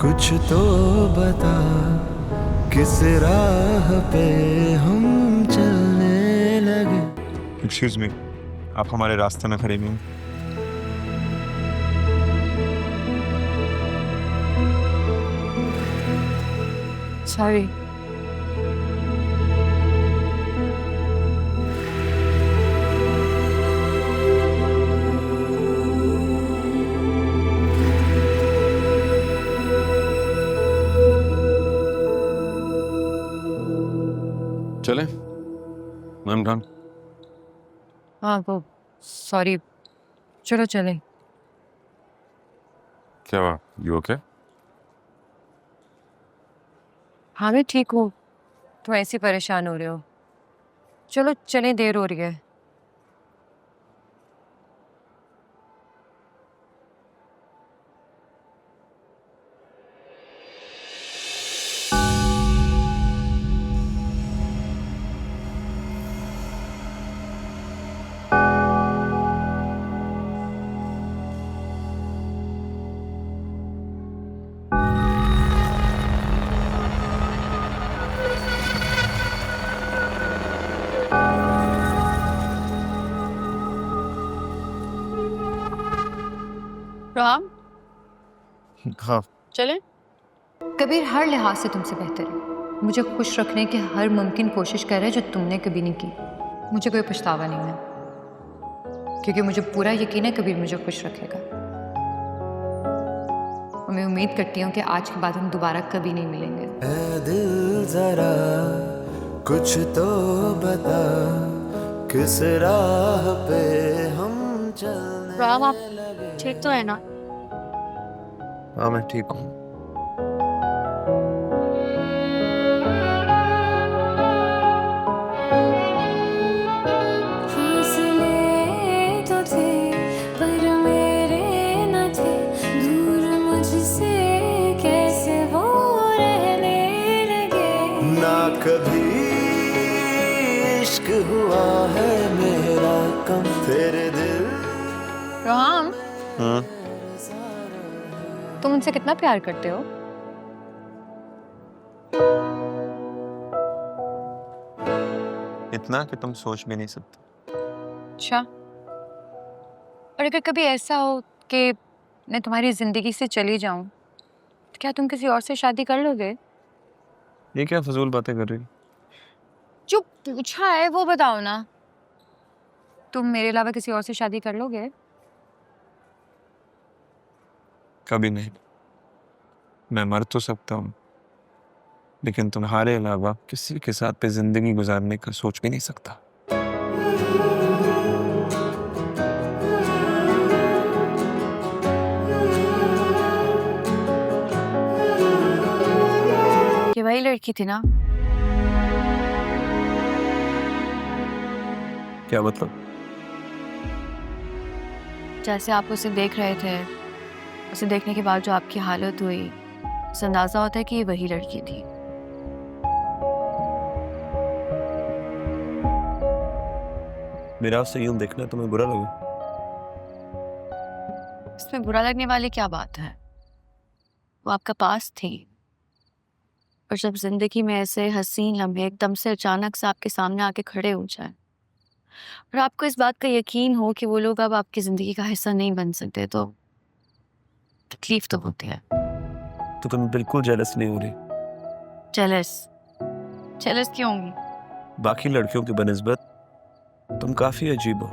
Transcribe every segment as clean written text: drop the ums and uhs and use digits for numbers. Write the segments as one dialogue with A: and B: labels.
A: कुछ तो बता, किस राह पे हम चलने लगे।
B: एक्सक्यूज मी, आप हमारे रास्ते में खड़े हुए हैं।
C: सॉरी।
D: चले मैम खान।
C: हाँ वो सॉरी, चलो चले।
D: क्या हुआ, यू ओके?
C: हाँ मैं ठीक हूँ, तुम ऐसे परेशान हो रहे हो। चलो चले, देर हो रही है।
E: राम,
D: हाँ।
E: चले।
F: कबीर हर लिहाज से तुमसे बेहतर है। मुझे खुश रखने की हर मुमकिन कोशिश कर रहा है जो तुमने कभी नहीं की। मुझे कोई पछतावा नहीं है, क्योंकि मुझे पूरा यकीन है कबीर मुझे खुश रखेगा। और मैं उम्मीद करती हूँ कि आज के बाद हम दोबारा कभी नहीं मिलेंगे।
A: ऐ दिल जरा कुछ तो बता, किस राह पे हम चलने
E: राम, आप ठीक तो है ना?
B: हाँ मैं ठीक हूँ।
A: ना कभी इश्क हुआ है मेरा कम तेरे दिल।
F: राम,
B: हाँ
F: तुम उनसे कितना प्यार करते हो?
B: इतना कि तुम सोच भी नहीं सकते।
F: अच्छा, और अगर कभी ऐसा हो कि मैं तुम्हारी जिंदगी से चली जाऊं, तो क्या तुम किसी और से शादी कर लोगे?
B: ये क्या फजूल बातें कर रही?
F: जो पूछा है वो बताओ ना। तुम मेरे अलावा किसी और से शादी कर लोगे?
B: कभी नहीं। मैं मर तो सकता हूँ, लेकिन तुम्हारे अलावा किसी के साथ पे जिंदगी गुजारने का सोच भी नहीं सकता।
C: ये वही लड़की थी ना?
B: क्या मतलब?
C: जैसे आप उसे देख रहे थे, उसे देखने के बाद जो आपकी हालत हुई, उससे अंदाजा होता है कि ये वही लड़की थी।
B: मेरा उससे यूं देखना तुम्हें बुरा लगा?
C: इसमें बुरा लगने वाली क्या बात है? वो आपका पास थी, और जब जिंदगी में ऐसे हसीन लम्हे एकदम से अचानक से आपके सामने आके खड़े हो जाए, और आपको इस बात का यकीन हो कि वो लोग अब आपकी जिंदगी का हिस्सा नहीं बन सकते, तो तकलीफ तो होती है।
B: तो तुम बिल्कुल जेलस नहीं हो रही?
C: जेलस? जेलस क्यों होंगी?
B: बाकी लड़कियों की बनिस्बत तुम काफी अजीब हो।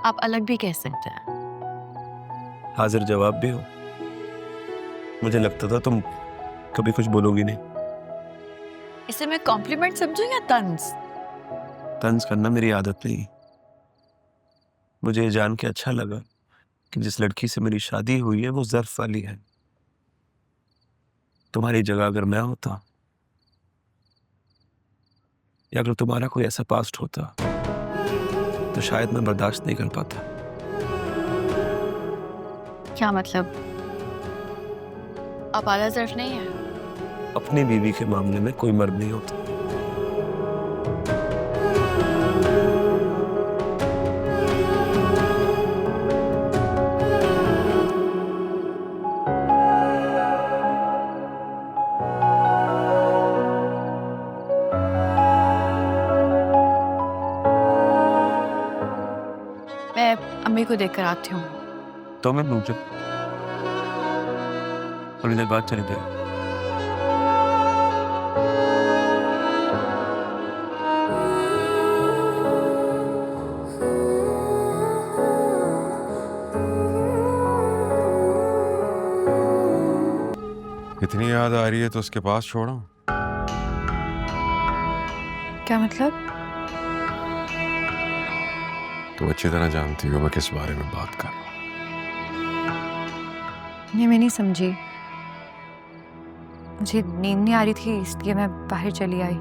C: आप अलग भी कह सकते हैं।
B: हाजिर जवाब भी हो। मुझे लगता था तुम कभी कुछ बोलोगी नहीं।
C: इसे मैं कॉम्प्लीमेंट समझूं या तंज?
B: तंज करना मेरी आदत नहीं। मुझे ये जान के अच्छा लगा कि जिस लड़की से मेरी शादी हुई है वो ज़र्फ वाली है। तुम्हारी जगह अगर मैं होता, या अगर तुम्हारा कोई ऐसा पास्ट होता, तो शायद मैं बर्दाश्त नहीं कर पाता।
C: क्या मतलब? आप आला ज़र्फ नहीं है?
B: अपनी बीवी के मामले में कोई मर्द नहीं होता।
C: को देखकर आती हूँ।
B: तो मैं रुक जाओ, थोड़ी देर बाद चली जाए।
D: इतनी याद आ रही है तो उसके पास छोड़ो।
F: क्या मतलब?
D: तो अच्छी तरह जानती हो मैं किस बारे में बात कर रहा हूँ।
F: नहीं, मैं नहीं समझी। मुझे नींद नहीं आ रही थी इसलिए मैं बाहर चली आई।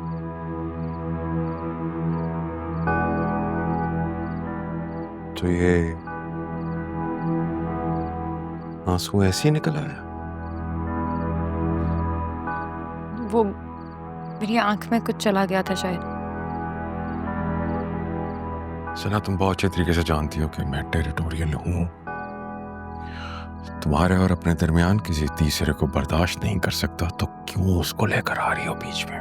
D: तो ये आंसू ऐसे ही निकल आया?
F: वो मेरी आंख में कुछ चला गया था शायद।
D: सना, तुम बहुत अच्छे तरीके से जानती हो कि मैं टेरिटोरियल हूं। तुम्हारे और अपने दरमियान किसी तीसरे को बर्दाश्त नहीं कर सकता, तो क्यों उसको लेकर आ रही हो बीच में?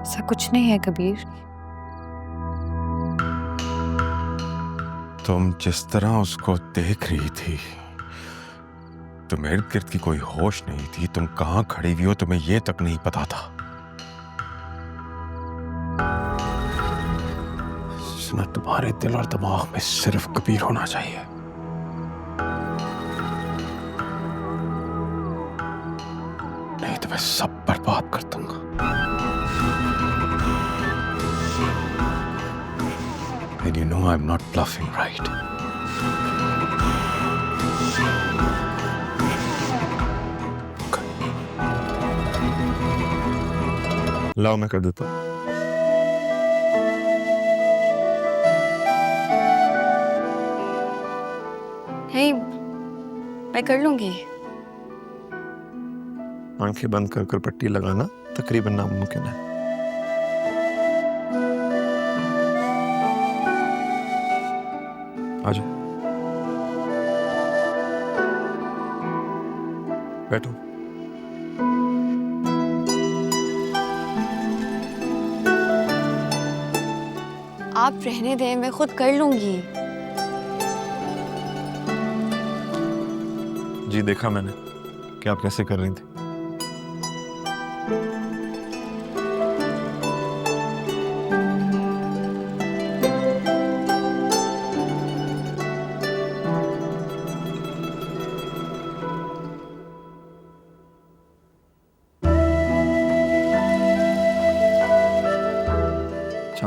F: ऐसा कुछ नहीं है कबीर।
D: तुम जिस तरह उसको देख रही थी, तुम्हें इर्द गिर्द की कोई होश नहीं थी। तुम कहां खड़ी हुई हो तुम्हें यह तक नहीं पता था। सुना, तुम्हारे दिल और दिमाग में सिर्फ कबीर होना चाहिए। नहीं तो मैं सब बर्बाद कर दूंगा। And you know I'm not bluffing, right?
B: लाओ मैं कर देता हूँ।
C: नहीं, मैं कर लूंगी।
B: आंखें बंद कर कर पट्टी लगाना तकरीबन नामुमकिन है। आ जाओ, बैठो।
C: आप रहने दें, मैं खुद कर लूंगी।
B: जी देखा मैंने कि आप कैसे कर रही थी।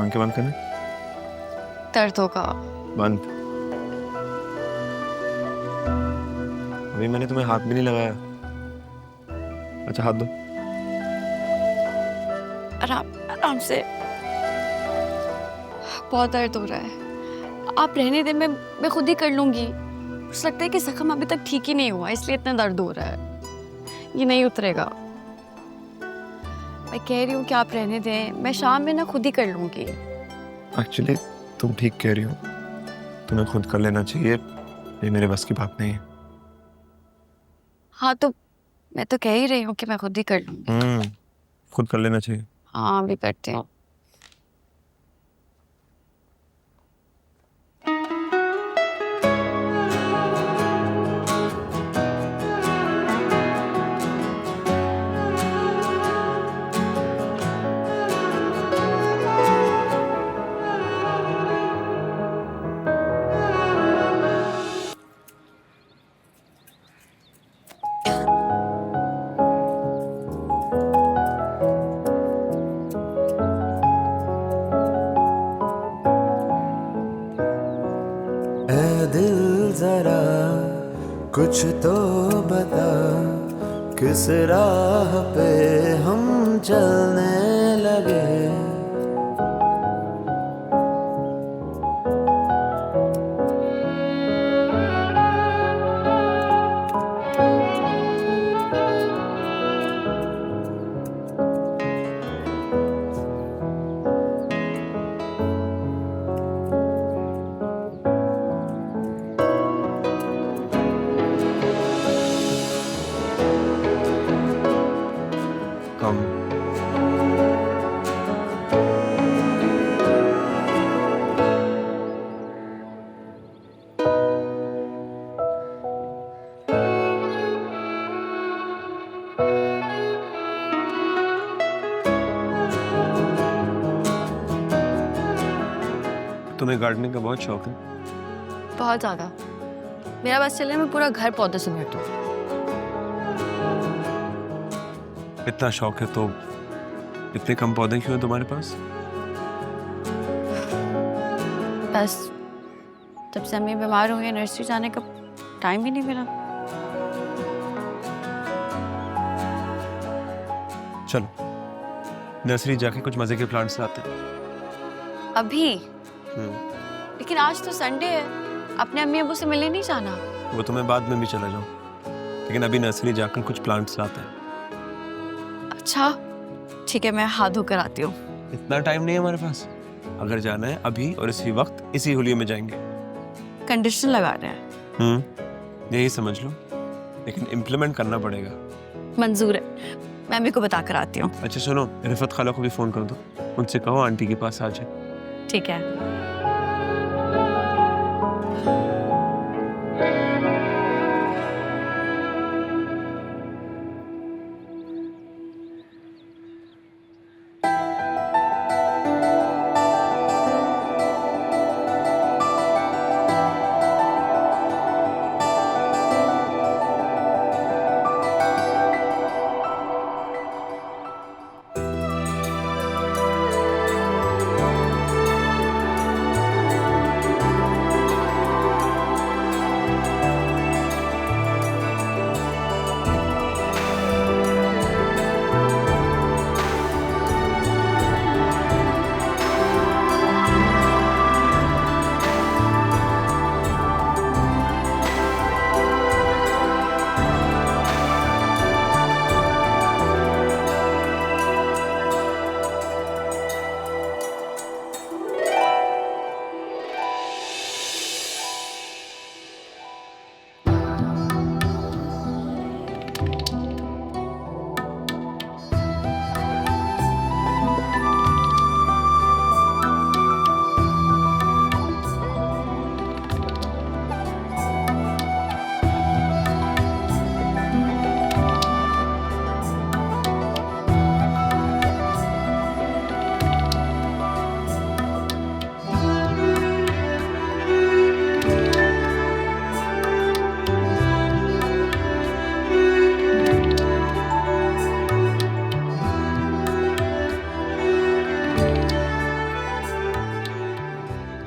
B: आंखें बंद करने।
C: दर्द होगा।
B: बंद। अभी मैंने तुम्हें हाथ भी नहीं लगाया। अच्छा हाथ दो।
C: आराम आराम से। बहुत दर्द हो रहा है। आप रहने दें, मैं खुद ही कर लूंगी। मुझे लगता है कि जख्म अभी तक ठीक ही नहीं हुआ, इसलिए इतना दर्द हो रहा है। ये नहीं उतरेगा। मैं कह रही हूँ कि आप रहने दें, मैं शाम में ना खुद ही कर लूंगी।
B: एक्चुअली तुम ठीक कह रही हो, तुम्हें खुद कर लेना चाहिए। ये मेरे बस की बात नहीं है।
C: हाँ तो मैं तो कह ही रही हूँ कि मैं खुद ही कर लूंगी।
B: खुद कर लेना चाहिए।
C: हाँ अभी करते हैं।
A: दिल जरा कुछ तो बता, किस राह पे हम चलने लगे।
B: कम तुम्हें गार्डनिंग का बहुत शौक है?
C: बहुत ज्यादा। मेरा बस चले मैं पूरा घर पौधे से भर दूं।
B: इतना शौक है तो इतने कम पौधे क्यों हैं तुम्हारे पास?
C: बस जब से अम्मी बीमार हुई है नर्सरी जाने का टाइम ही नहीं मिला।
B: चलो नर्सरी जाके कुछ मजे के प्लांट्स लाते हैं।
C: अभी? लेकिन आज तो संडे है, अपने अम्मी अबू से मिलने नहीं जाना?
B: वो तो मैं बाद में भी चला जाऊँ, लेकिन अभी नर्सरी जाकर कुछ प्लांट्स लाते हैं।
C: अच्छा ठीक है, मैं हाथ धोकर आती हूँ।
B: इतना टाइम नहीं है हमारे पास। अगर जाना है अभी और इसी वक्त इसी होलिये में जाएंगे।
C: कंडीशन लगा रहे हैं।
B: यही समझ लो, लेकिन इम्प्लीमेंट करना पड़ेगा।
C: मंजूर है, मैं अम्मी को बता कर आती हूँ।
B: अच्छा सुनो, रिफत खाला को भी फोन कर दो, उनसे कहो आंटी के पास आ जाए।
C: ठीक है।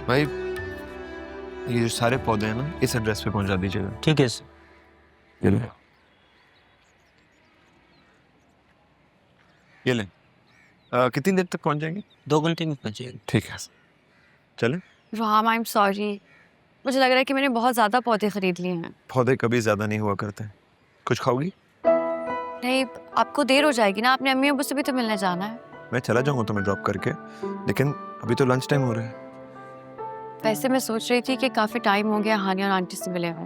B: भाई ये जो सारे पौधे हैं ना, इस एड्रेस पे पहुंचा दीजिएगा।
G: ठीक है सर।
B: ये ले, ये ले। कितनी देर तक पहुंच जाएंगे?
G: 2 घंटे में पहुंचेगा।
B: ठीक है, चले।
C: रोहाम आई एम सॉरी, मुझे लग रहा है कि मैंने बहुत ज़्यादा पौधे खरीद लिए हैं।
B: पौधे कभी ज्यादा नहीं हुआ करते। कुछ खाओगी?
C: नहीं, आपको देर हो जाएगी ना, अपने अम्मी अबू से भी तो मिलने जाना है।
B: मैं चला जाऊंगा तुम्हें ड्रॉप करके, लेकिन अभी तो लंच टाइम हो रहा है।
C: वैसे मैं सोच रही थी कि काफ़ी टाइम हो गया हानिया और आंटी से मिले हुए।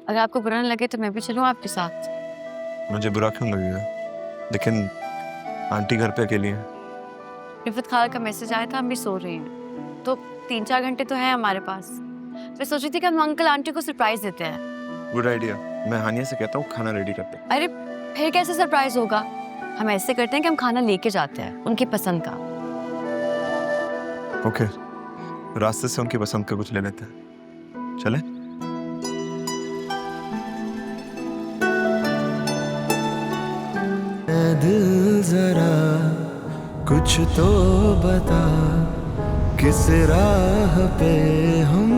C: अगर आपको बुरा न लगे तो मैं भी चलूँ आपके साथ।
B: मुझे बुरा क्यों लगेगा, लेकिन आंटी घर पे अकेली है।
C: रिफत खाला का मैसेज आया था, हम भी सो रहे हैं, तो 3-4 घंटे तो हैं हमारे पास। मैं सोच रही थी कि हम अंकल आंटी को सरप्राइज देते हैं।
B: Good idea. मैं हानिया से कहता हूँ खाना रेडी करते हैं।
C: अरे फिर कैसे सरप्राइज होगा? हम ऐसे करते हैं कि हम खाना लेके जाते हैं उनकी पसंद का।
B: ओके, रास्ते से उनकी पसंद का कुछ ले लेते हैं। चले?
A: दिल जरा कुछ तो बता, किस राह पे हम